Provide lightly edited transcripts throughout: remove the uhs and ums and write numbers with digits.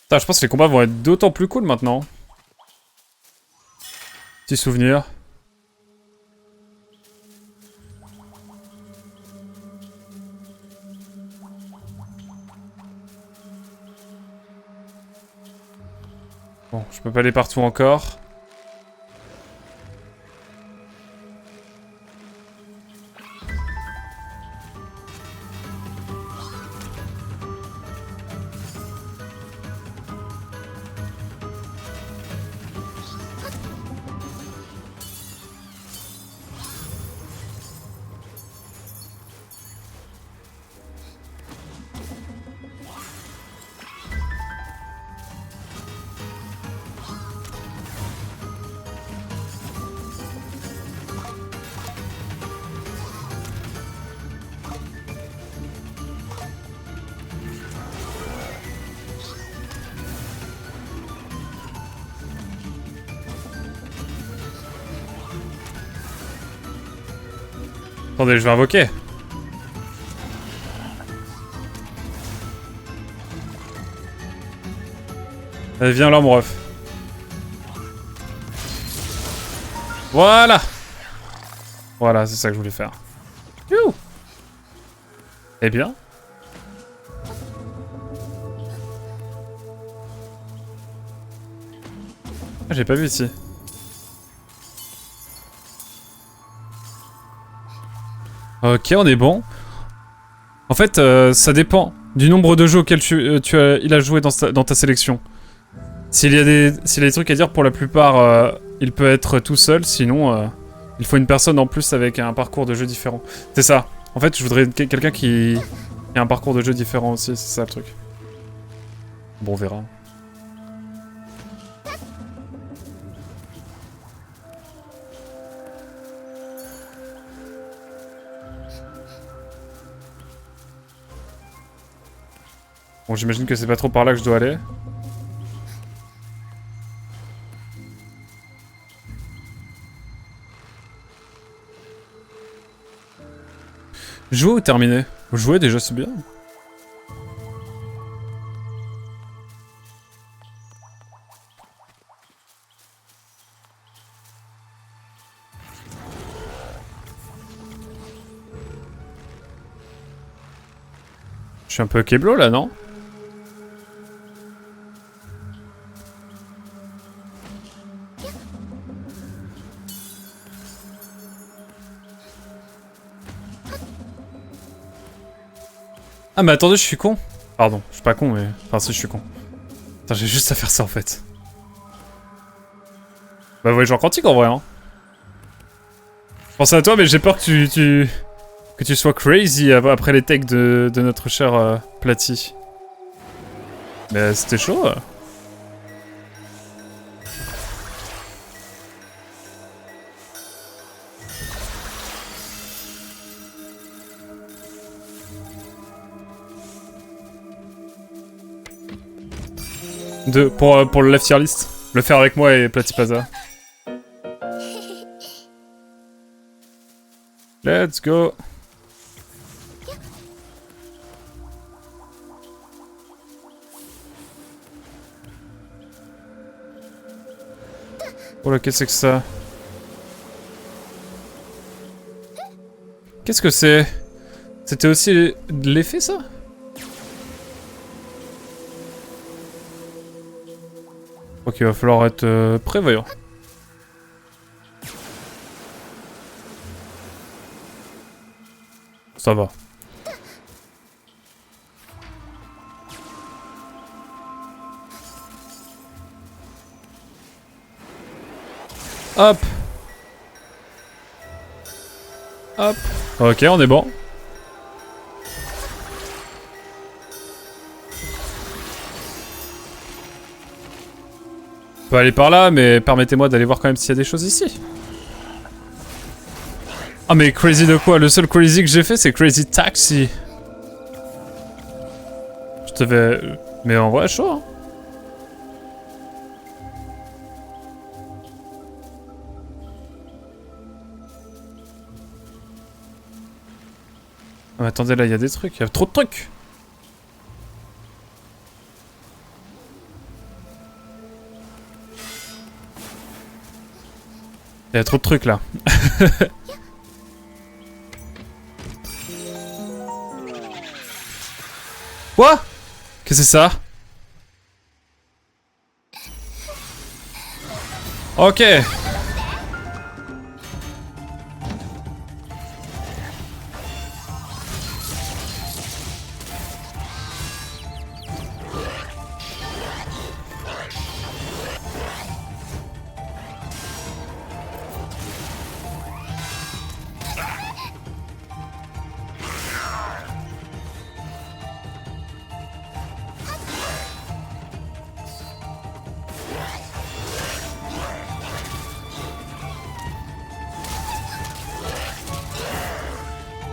Putain, je pense que les combats vont être d'autant plus cool maintenant. Petit souvenir. Bon, je peux pas aller partout encore. Attendez, je vais invoquer. Allez, viens là, mon ref. Voilà. Voilà, c'est ça que je voulais faire. Youhou. Eh bien. Ah, j'ai pas vu ici. Ok, on est bon. En fait, ça dépend du nombre de jeux auxquels il a joué dans ta sélection. S'il y a des trucs à dire, pour la plupart, il peut être tout seul. Sinon, il faut une personne en plus avec un parcours de jeu différent. C'est ça. En fait, je voudrais quelqu'un qui a un parcours de jeu différent aussi. C'est ça le truc. Bon, on verra. Bon, j'imagine que c'est pas trop par là que je dois aller. Jouer ou terminer? Jouer déjà, c'est bien. Je suis un peu keblo là, non? Ah mais attendez, je suis con. Pardon, je suis pas con mais... Enfin si, je suis con. Putain, j'ai juste à faire ça en fait. Bah ouais, genre quantique en vrai, hein. Je pensais à toi mais j'ai peur que tu sois crazy après les takes de notre cher Platy. Mais c'était chaud. Pour le left tier list. Le faire avec moi et Platypaza. Let's go. Oh là, qu'est-ce que c'est que ça? Qu'est-ce que c'est? C'était aussi de l'effet ça? Ok, il va falloir être prévoyant. Ça va. Hop. Hop. Ok, on est bon. On peut aller par là, mais permettez-moi d'aller voir quand même s'il y a des choses ici. Ah mais crazy de quoi? Le seul crazy que j'ai fait c'est Crazy Taxi. Je te vais... Mais en vrai chaud hein. Ah mais attendez là il y a des trucs, il y a trop de trucs. Il y a trop de trucs là. Quoi? Qu'est-ce que c'est ça? Ok.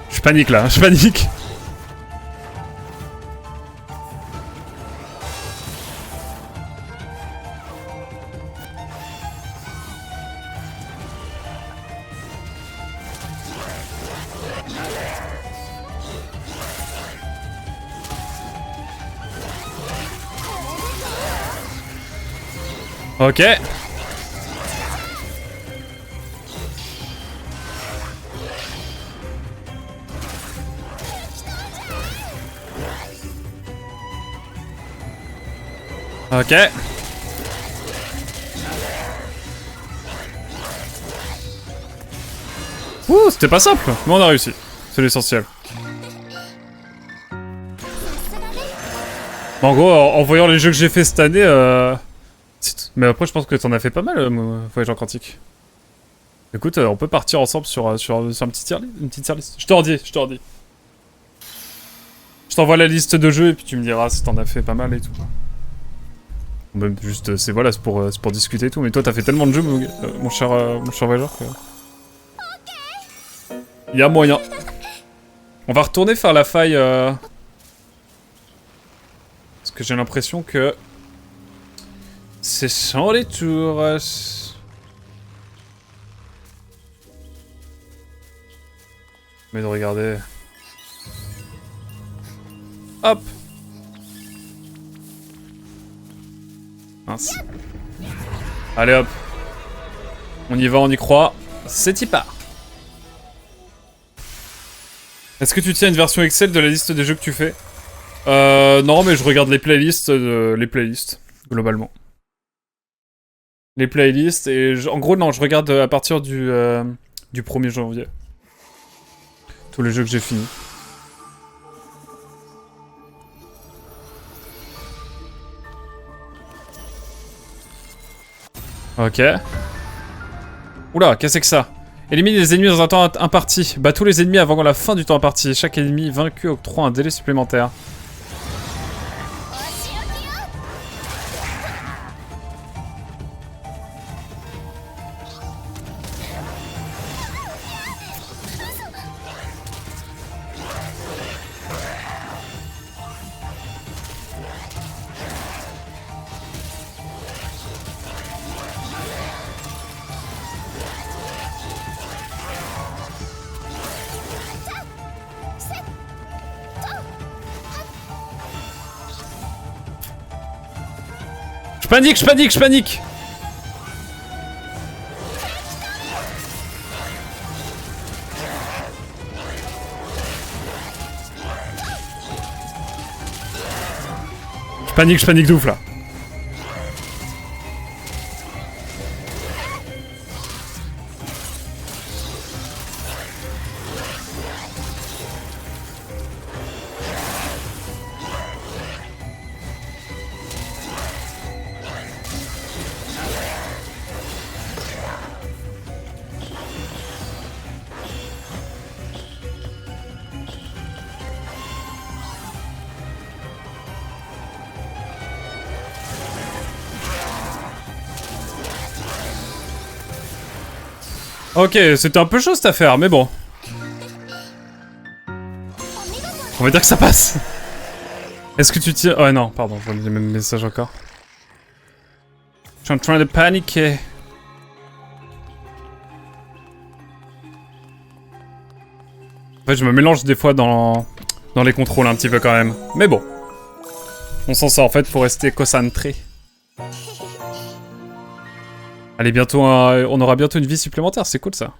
Je panique là, je panique. Ok. Ok. Ouh, c'était pas simple, mais on a réussi. C'est l'essentiel. En gros, en voyant les jeux que j'ai fait cette année, mais après je pense que t'en as fait pas mal, Voyageur Quantique. Écoute, on peut partir ensemble sur un petit une petite tier list. Je te redis. Je t'envoie la liste de jeux et puis tu me diras si t'en as fait pas mal et tout. Même juste, c'est pour discuter et tout. Mais toi, t'as fait tellement de jeux, mon cher voyageur, que... Il y a moyen. On va retourner faire la faille, parce que j'ai l'impression que... C'est sans les tours. Mais de regarder... Hop. Mince. Allez hop. On y va, on y croit. C'est y part. Est-ce que tu tiens une version Excel de la liste des jeux que tu fais? Non, mais je regarde les playlists, globalement. Les playlists, et en gros, non, je regarde à partir du 1er janvier. Tous les jeux que j'ai finis. Ok. Oula, qu'est-ce que c'est que ça? Élimine les ennemis dans un temps imparti. Bat tous les ennemis avant la fin du temps imparti. Chaque ennemi vaincu octroie un délai supplémentaire. Je panique. Je panique de ouf là. Ok, c'était un peu chaud cette affaire, mais bon. On va dire que ça passe. Est-ce que tu tires... Oh non, pardon, je vois le même message encore. Je suis en train de paniquer. En fait, je me mélange des fois dans les contrôles un petit peu quand même. Mais bon. On s'en sort en fait pour rester concentré. Allez, bientôt, on aura bientôt une vie supplémentaire, c'est cool ça.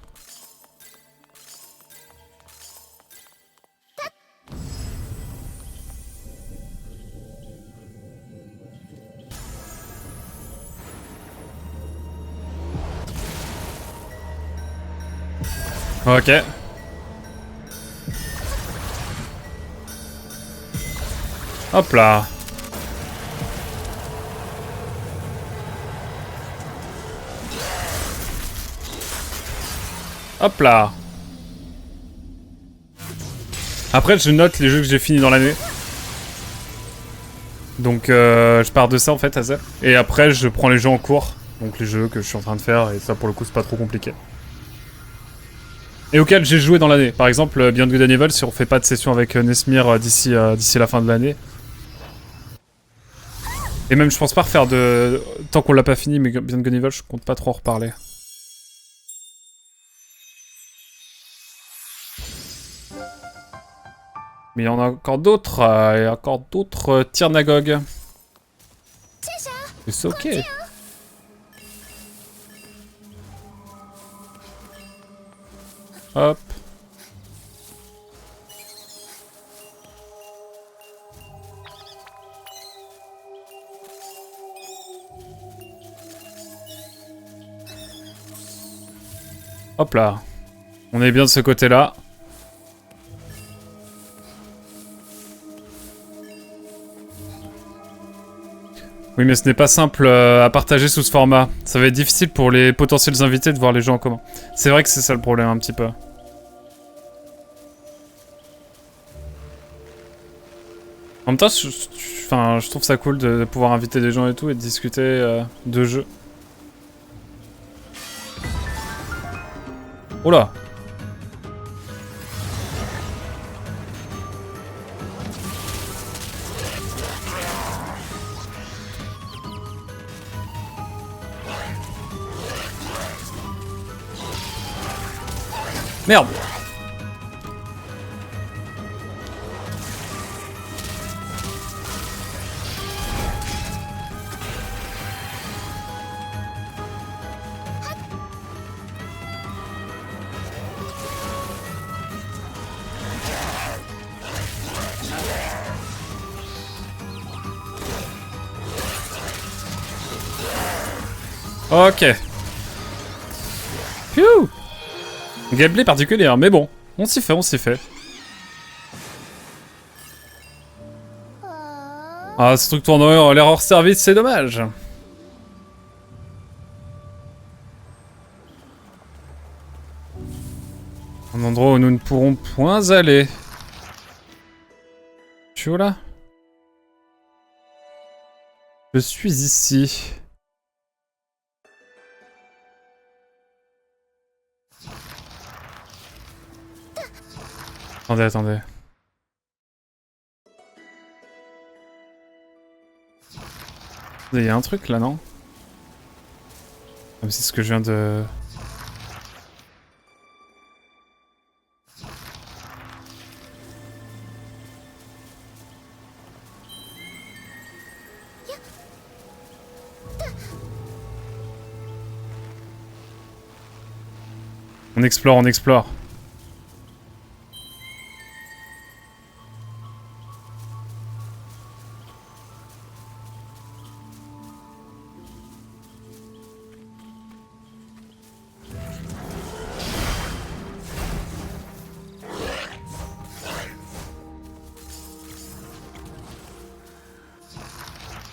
Ok. Hop là. Hop là. Après, je note les jeux que j'ai finis dans l'année. Donc, je pars de ça en fait, à zéro. Et après, je prends les jeux en cours. Donc, les jeux que je suis en train de faire. Et ça, pour le coup, c'est pas trop compliqué. Et auquel j'ai joué dans l'année. Par exemple, Beyond Good and Evil, si on fait pas de session avec Nesmir d'ici la fin de l'année. Et même, je pense pas refaire de... Tant qu'on l'a pas fini, mais Beyond Good and Evil, je compte pas trop en reparler. Mais il y en a encore d'autres. Il y a encore d'autres Tirnagog. Et c'est ok. Hop. Hop là. On est bien de ce côté-là. Oui, mais ce n'est pas simple à partager sous ce format. Ça va être difficile pour les potentiels invités de voir les gens en commun. C'est vrai que c'est ça le problème, un petit peu. En même temps, je trouve ça cool de pouvoir inviter des gens et tout et de discuter de jeux. Oh là! Merde! Ok. Phew! Gameplay particulier, mais bon. On s'y fait, on s'y fait. Ah, ce truc tournant l'air hors service, c'est dommage. Un endroit où nous ne pourrons point aller. Je suis où là? Je suis ici. Attendez, attendez. Il y a un truc là, non? Comme c'est ce que je viens de... On explore, on explore.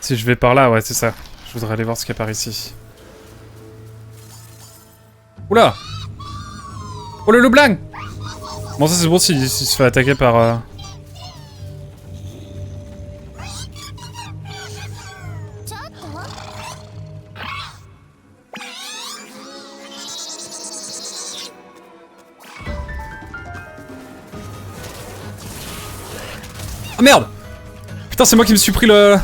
Si je vais par là, ouais, c'est ça. Je voudrais aller voir ce qu'il y a par ici. Oula! Oh le loup blanc! Bon, ça c'est bon s'il se fait attaquer par... Ah merde! Putain, c'est moi qui me suis pris le...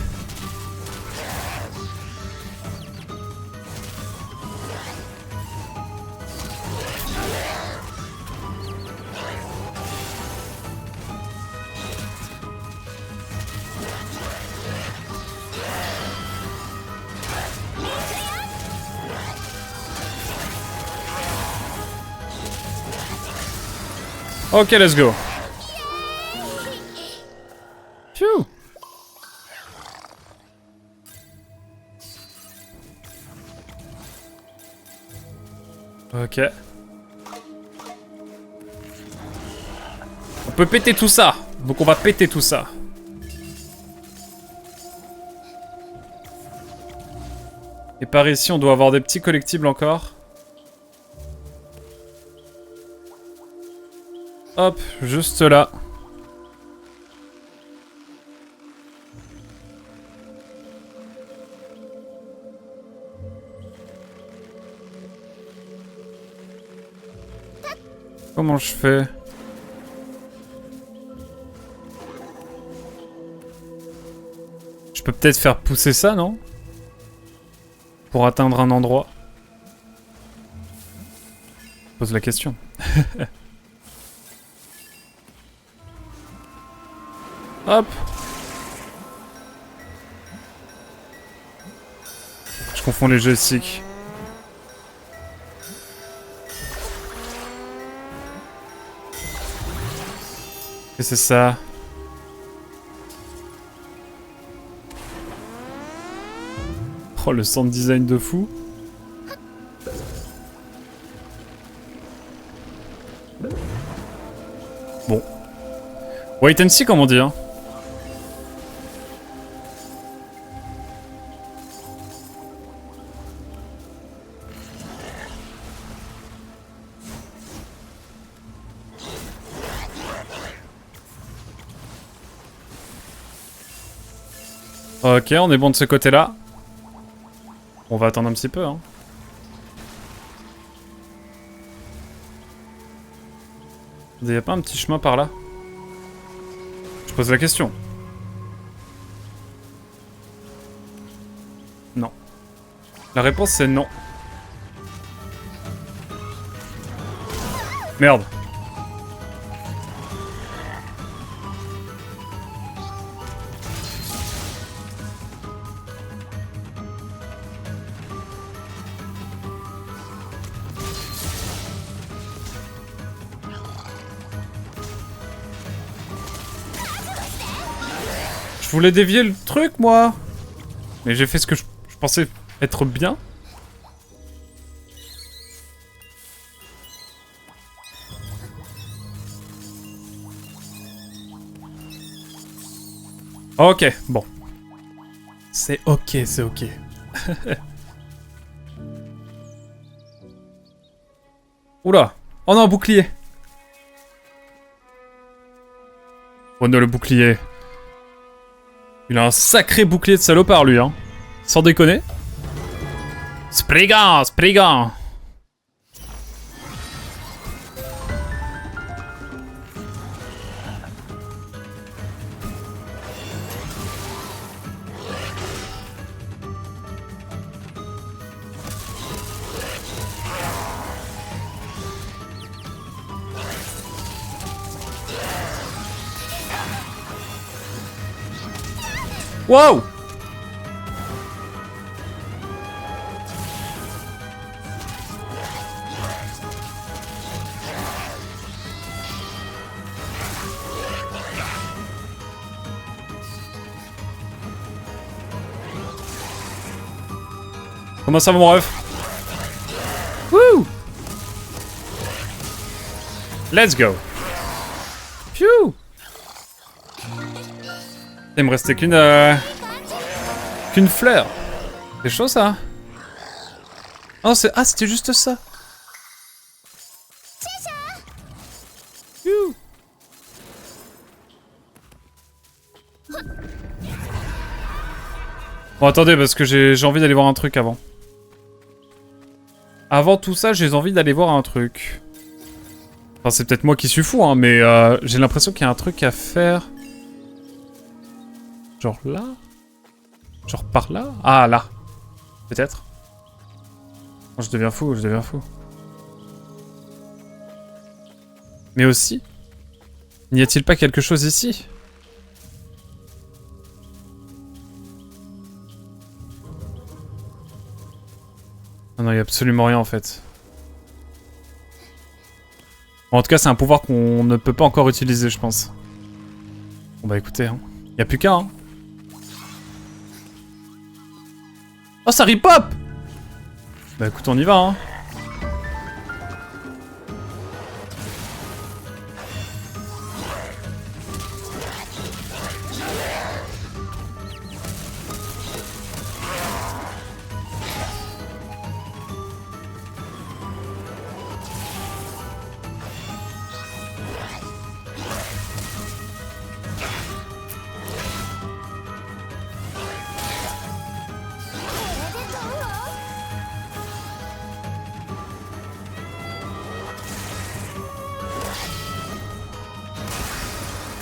Ok, let's go. Phew. Ok. On peut péter tout ça. Donc on va péter tout ça. Et par ici, on doit avoir des petits collectibles encore. Hop, juste là. Comment je fais? Je peux peut-être faire pousser ça, non? Pour atteindre un endroit. Je pose la question. Hop. Je confonds les joysticks. Et c'est ça. Oh, le sound design de fou. Bon. Wait and see, comme on dit, hein. Ok, on est bon de ce côté-là. On va attendre un petit peu, hein. Il y a pas un petit chemin par là? Je pose la question. Non. La réponse c'est non. Merde. Je voulais dévier le truc, moi. Mais j'ai fait ce que je pensais être bien. Ok, bon. C'est ok, c'est ok. Oula. Oh non, bouclier. Oh non, le bouclier. Il a un sacré bouclier de salopard, lui, hein. Sans déconner. Spriggan, Spriggan. Wow! Comment ça va, mon ref? Wouh! Let's go! Phew! Il me restait qu'une fleur. C'est chaud, ça? Oh, c'est... Ah, c'était juste ça. Phew. Bon, attendez, parce que j'ai envie d'aller voir un truc avant. Avant tout ça, j'ai envie d'aller voir un truc. Enfin, c'est peut-être moi qui suis fou, hein, mais j'ai l'impression qu'il y a un truc à faire. Genre là? Genre par là? Ah, là. Peut-être. Oh, je deviens fou, je deviens fou. Mais aussi, n'y a-t-il pas quelque chose ici? Ah non, il n'y a absolument rien en fait. En tout cas, c'est un pouvoir qu'on ne peut pas encore utiliser, je pense. Bon bah écoutez, hein. Y a plus qu'un. Hein. Oh, ça ripop! Bah écoute, on y va, hein.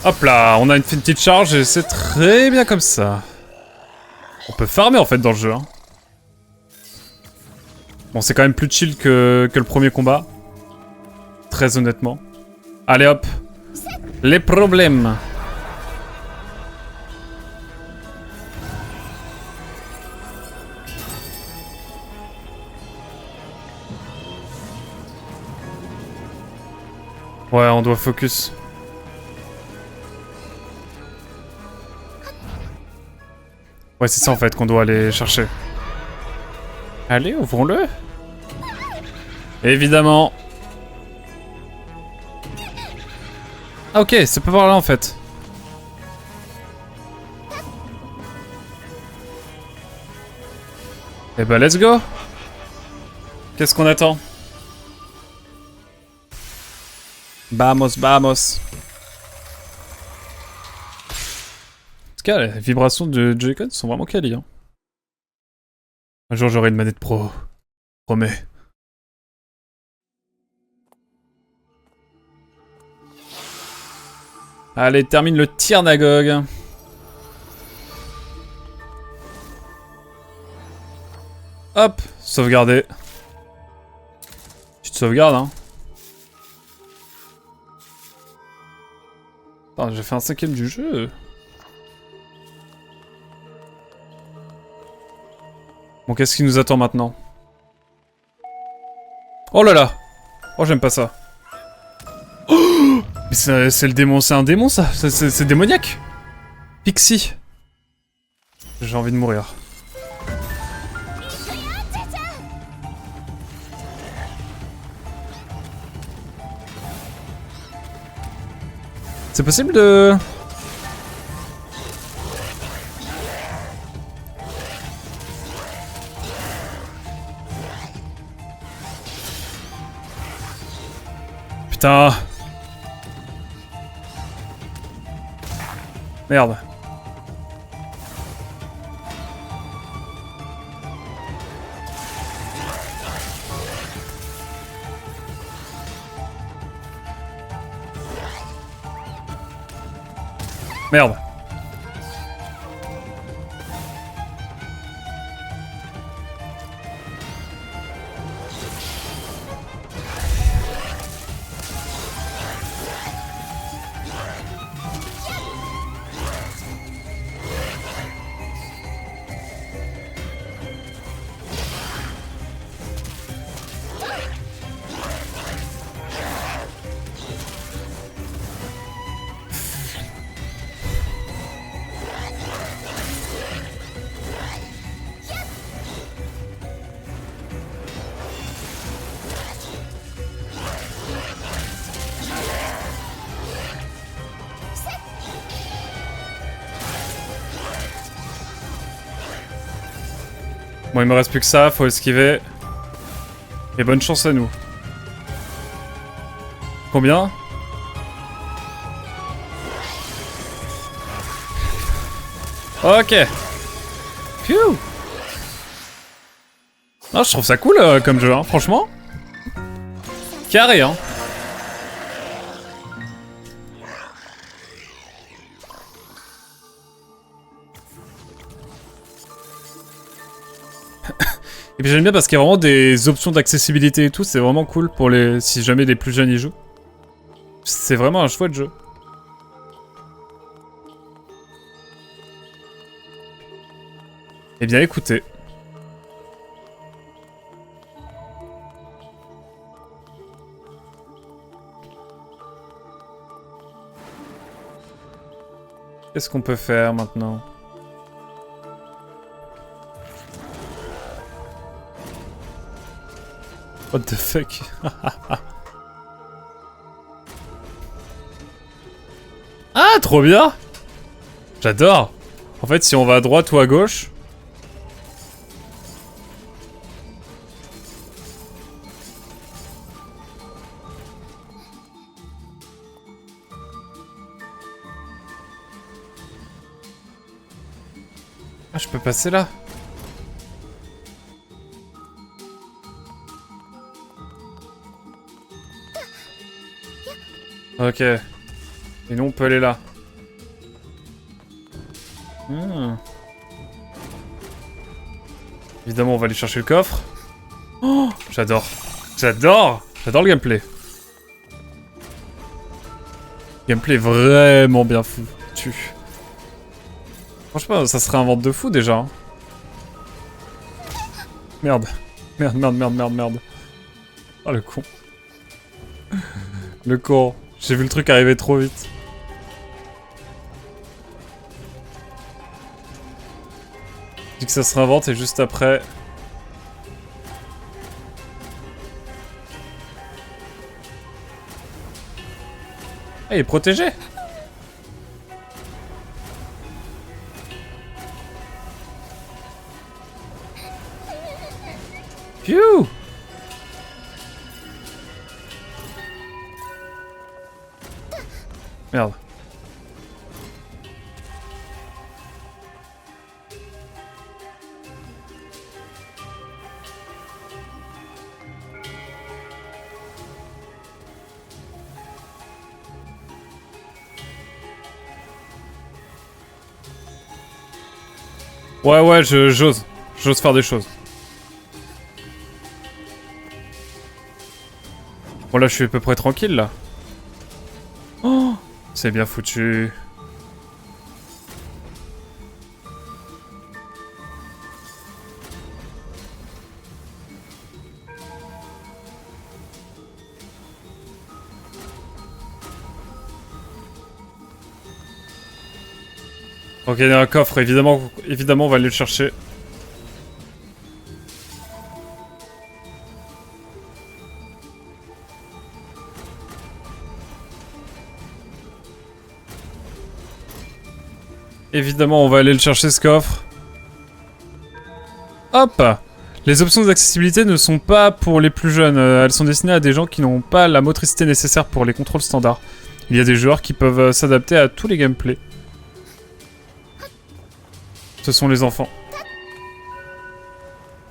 Hop là, on a une petite charge et c'est très bien comme ça. On peut farmer en fait dans le jeu. Hein. Bon, c'est quand même plus chill que le premier combat. Très honnêtement. Allez hop. Les problèmes. Ouais, on doit focus. Ouais, c'est ça en fait qu'on doit aller chercher. Allez, ouvrons-le. Évidemment. Ah ok, c'est pas par là en fait. Eh bah let's go. Qu'est-ce qu'on attend? Vamos, vamos. En tout cas, les vibrations de Joy-Con sont vraiment quali. Hein. Un jour j'aurai une manette pro. Promets. Allez, termine le tir Nagog. Hop, sauvegarder. Tu te sauvegardes, hein. Attends, j'ai fait un 5ème du jeu. Bon, qu'est-ce qui nous attend maintenant? Oh là là! Oh, j'aime pas ça. Oh, mais c'est le démon, c'est un démon ça? C'est démoniaque! Pixie! J'ai envie de mourir. C'est possible de... Putain. Merde. Merde. Bon, il me reste plus que ça, faut esquiver. Et bonne chance à nous. Combien? Ok. Phew. Non, je trouve ça cool comme jeu, hein, franchement. Carré, hein. Et puis j'aime bien parce qu'il y a vraiment des options d'accessibilité et tout, c'est vraiment cool pour les si jamais les plus jeunes y jouent. C'est vraiment un chouette jeu. Eh bien écoutez. Qu'est-ce qu'on peut faire maintenant? What the fuck? Ah, trop bien! J'adore! En fait, si on va à droite ou à gauche... Ah, je peux passer là? Ok. Et nous, on peut aller là. Évidemment, on va aller chercher le coffre. Oh, j'adore. J'adore. J'adore le gameplay. Gameplay vraiment bien foutu. Franchement, ça se réinvente de fou déjà. Hein. Merde. Merde, merde, merde, merde, merde. Oh le con. Le con. J'ai vu le truc arriver trop vite. Dit que ça se réinvente et juste après... Ah, il est protégé. Phew. Merde. Ouais, ouais, j'ose. J'ose faire des choses. Bon, là, je suis à peu près tranquille, là. Oh, c'est bien foutu. Ok, il y a un coffre, évidemment, on va aller le chercher. Évidemment, on va aller le chercher, ce coffre. Hop! Les options d'accessibilité ne sont pas pour les plus jeunes. Elles sont destinées à des gens qui n'ont pas la motricité nécessaire pour les contrôles standards. Il y a des joueurs qui peuvent s'adapter à tous les gameplays. Ce sont les enfants.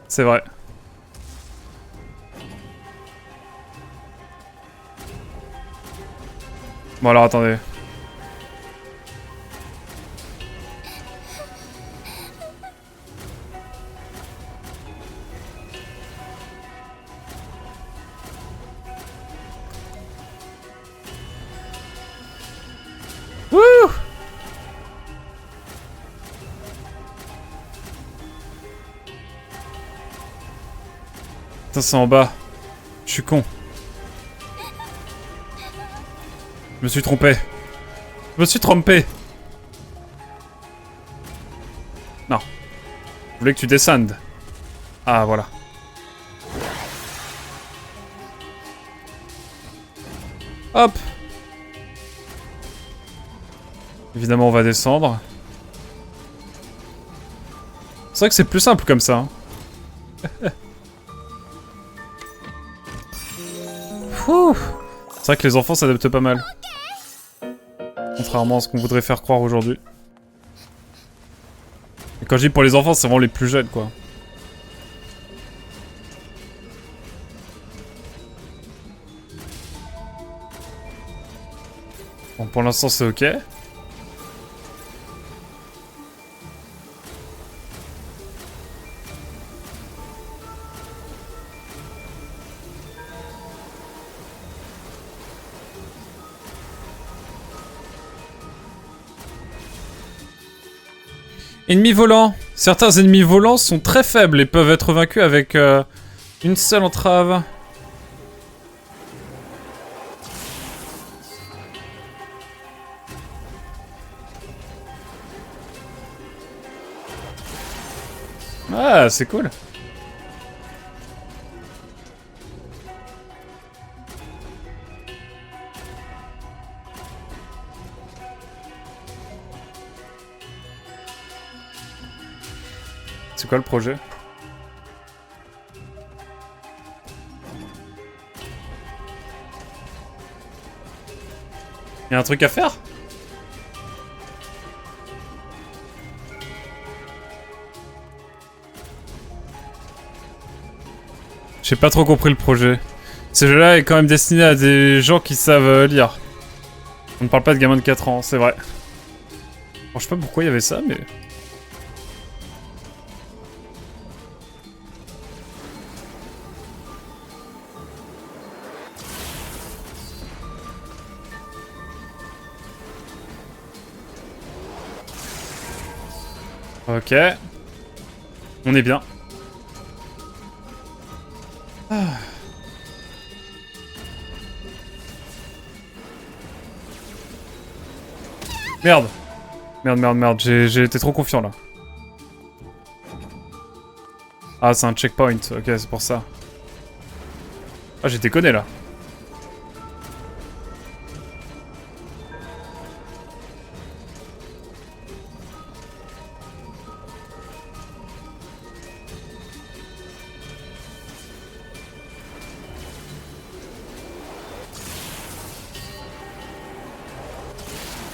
C'est vrai. Bon alors attendez. Wouh! Putain, c'est en bas. Je suis con. Je me suis trompé. Je me suis trompé. Non. Je voulais que tu descendes. Ah, voilà. Hop. Évidemment, on va descendre. C'est vrai que c'est plus simple comme ça. Hein. C'est vrai que les enfants s'adaptent pas mal. Contrairement à ce qu'on voudrait faire croire aujourd'hui. Et quand je dis pour les enfants, c'est vraiment les plus jeunes, quoi. Bon, pour l'instant, c'est ok. Ennemis volants. Certains ennemis volants sont très faibles et peuvent être vaincus avec une seule entrave. Ah, c'est cool. C'est quoi le projet? Y'a un truc à faire? J'ai pas trop compris le projet. Ce jeu-là est quand même destiné à des gens qui savent lire. On ne parle pas de gamins de 4 ans, c'est vrai. Bon, je sais pas pourquoi il y avait ça, mais... Ok. On est bien. Ah. Merde. Merde. J'ai été trop confiant, là. Ah, c'est un checkpoint. Ok, c'est pour ça. Ah, j'ai déconné, là.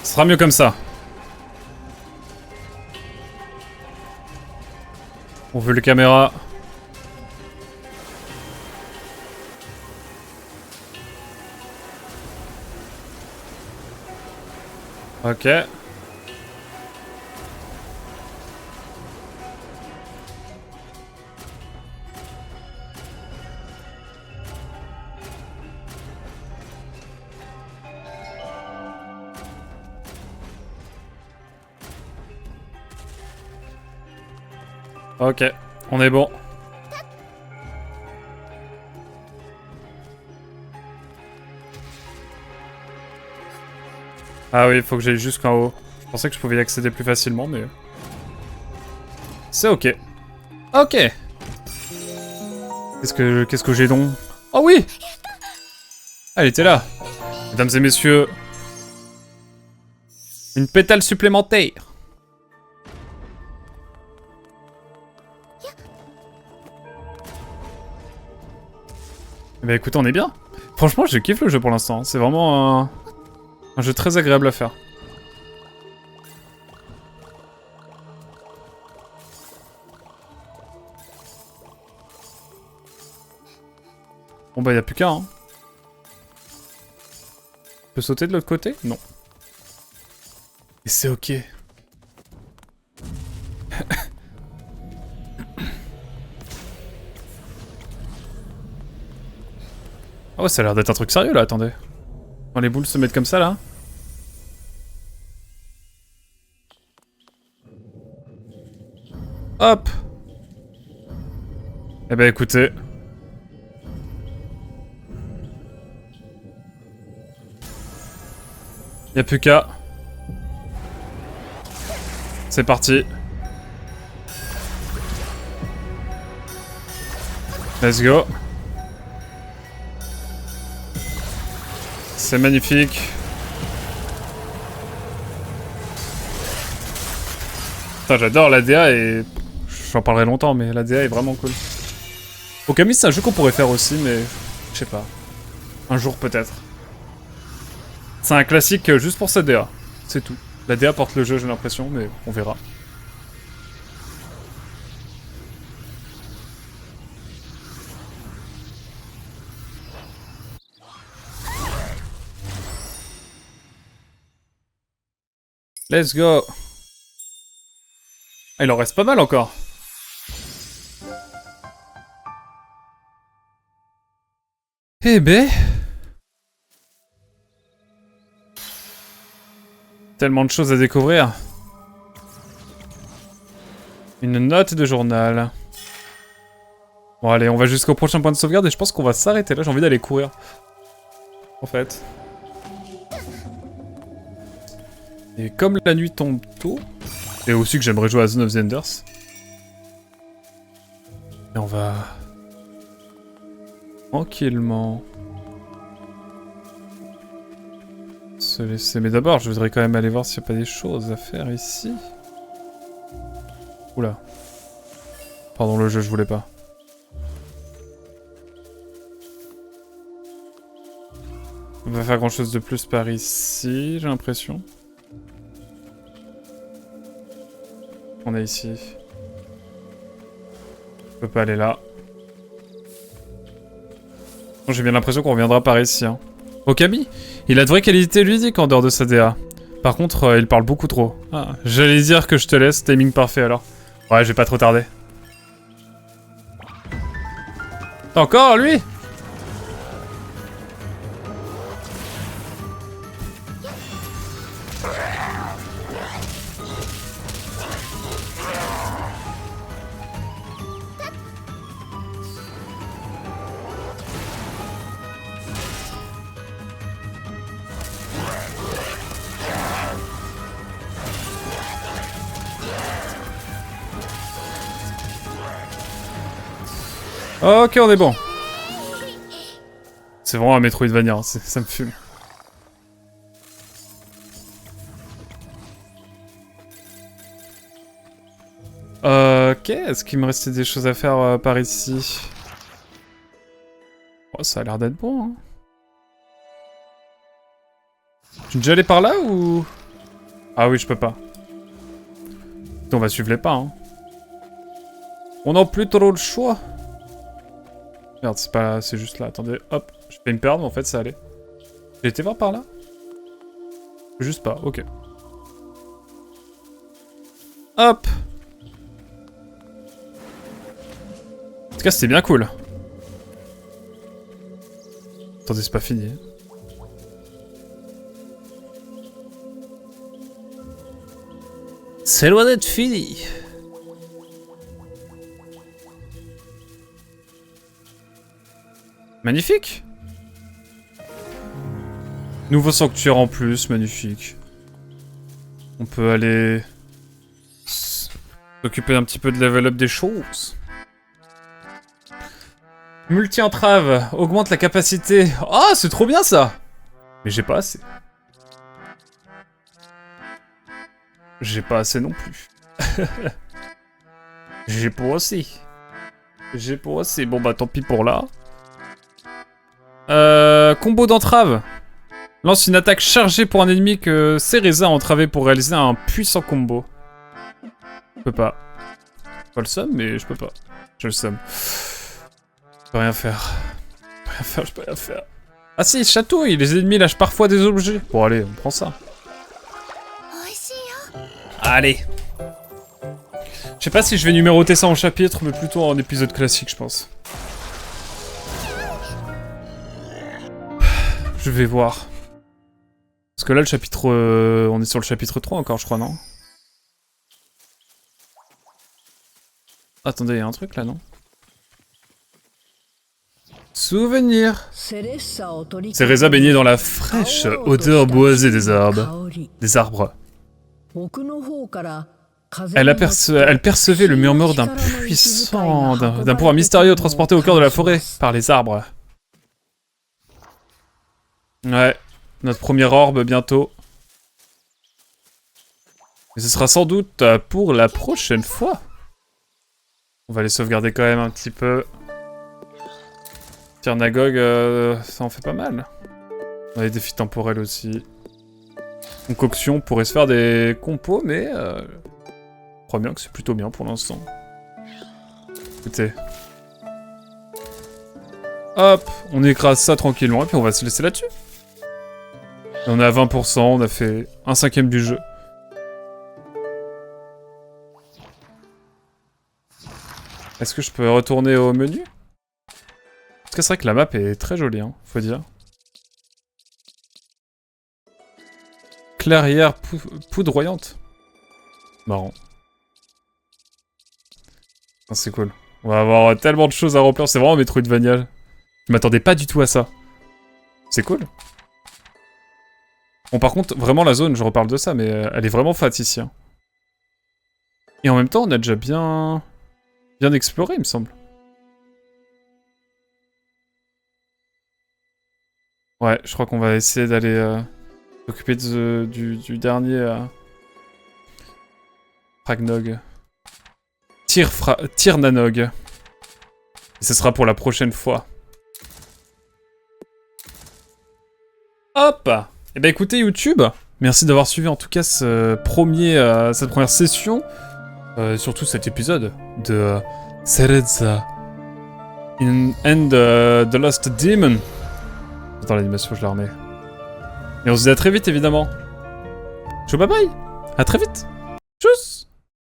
Ce sera mieux comme ça. On veut les caméras. Ok. Ok, on est bon. Ah oui, il faut que j'aille jusqu'en haut. Je pensais que je pouvais y accéder plus facilement, mais... C'est ok. Ok. Qu'est-ce que j'ai donc? Oh oui! Ah, elle était là. Mesdames et messieurs. Une pétale supplémentaire. Eh ben écoutez, on est bien. Franchement, je kiffe le jeu pour l'instant. C'est vraiment un jeu très agréable à faire. Bon bah y'a plus qu'un. Hein. Je peux sauter de l'autre côté? Non. Et c'est ok. Ah ouais, ça a l'air d'être un truc sérieux là, attendez. Quand les boules se mettent comme ça là. Hop. Eh ben écoutez. Y'a plus qu'à. C'est parti. Let's go. C'est magnifique. Putain, j'adore l'ADA et... J'en parlerai longtemps, mais l'ADA est vraiment cool. Okami, c'est un jeu qu'on pourrait faire aussi, mais... Je sais pas. Un jour, peut-être. C'est un classique juste pour cette DA. C'est tout. La DA porte le jeu, j'ai l'impression, mais on verra. Let's go. Ah, il en reste pas mal encore. Eh ben... Tellement de choses à découvrir. Une note de journal. Bon allez, on va jusqu'au prochain point de sauvegarde et je pense qu'on va s'arrêter là. J'ai envie d'aller courir. En fait. Et comme la nuit tombe tôt... Et aussi que j'aimerais jouer à Zone of the Enders. Et on va... tranquillement... se laisser... Mais d'abord, je voudrais quand même aller voir s'il n'y a pas des choses à faire ici. Oula. Pardon, le jeu, je voulais pas. On va faire grand chose de plus par ici, j'ai l'impression. On est ici. Je peux pas aller là. J'ai bien l'impression qu'on reviendra par ici. Hein. Okami, il a de vraies qualités ludiques en dehors de sa DA. Par contre, il parle beaucoup trop. Ah, j'allais dire que je te laisse, timing parfait alors. Ouais, je vais pas trop tarder. Encore lui? Ok, on est bon. C'est vraiment un Metroidvania, hein, ça me fume. Ok, est-ce qu'il me restait des choses à faire par ici? Oh, ça a l'air d'être bon, hein. Je suis déjà allé par là ou... Ah oui, je peux pas. On va suivre les pas, hein. On n'a plus trop le choix. Merde, c'est pas là, c'est juste là. Attendez, hop. Je vais me perdre, mais en fait, ça allait. J'ai été voir par là? Juste pas, ok. Hop. En tout cas, c'était bien cool. Attendez, c'est pas fini. C'est loin d'être fini. Magnifique. Nouveau sanctuaire en plus, magnifique. On peut aller... s'occuper un petit peu de level up des choses. Multi-entrave, augmente la capacité. Oh, c'est trop bien ça. Mais j'ai pas assez. J'ai pas assez non plus. J'ai pas assez. J'ai pas assez. Bon bah tant pis pour là. Combo d'entrave. Lance une attaque chargée pour un ennemi que Cereza a entravé pour réaliser un puissant combo. Je peux pas. Pas le somme, mais je peux pas. J'ai le somme. Je peux rien faire. Je peux rien faire, je peux rien faire. Ah si, chatouille, les ennemis lâchent parfois des objets. Bon allez, on prend ça. Allez. Je sais pas si je vais numéroter ça en chapitre, mais plutôt en épisode classique, je pense. Je vais voir. Parce que là, le chapitre... on est sur le chapitre 3 encore, je crois, non? Attendez, il y a un truc là, non? Souvenir. Cereza baignait dans la fraîche odeur boisée des arbres. Elle percevait le murmure d'un pouvoir mystérieux transporté au cœur de la forêt par les arbres. Ouais, notre première orbe bientôt. Mais ce sera sans doute pour la prochaine fois. On va les sauvegarder quand même un petit peu. Tyrnagog, ça en fait pas mal. On a des défis temporels aussi. Concoction pourrait se faire des compos, mais je crois bien que c'est plutôt bien pour l'instant. Écoutez. Hop, on écrase ça tranquillement et puis on va se laisser là-dessus. Et on est à 20%, on a fait 1/5 du jeu. Est-ce que je peux retourner au menu? Parce que c'est vrai que la map est très jolie, hein, faut dire. Clairière poudroyante. Marrant. Ah, c'est cool. On va avoir tellement de choses à remplir, c'est vraiment Metroidvania. Je m'attendais pas du tout à ça. C'est cool. Bon, par contre, vraiment la zone, je reparle de ça, mais elle est vraiment fat ici. Hein. Et en même temps, on a déjà bien exploré, il me semble. Ouais, je crois qu'on va essayer d'aller s'occuper du dernier Fragnog. Tirnanog. Et ce sera pour la prochaine fois. Hop! Eh ben écoutez YouTube, merci d'avoir suivi en tout cas cette première session, surtout cet épisode de Cereza and the Lost Demon. Attends, l'animation, je la remets. Et on se dit à très vite évidemment. Ciao, bye bye! À très vite! Tchuss!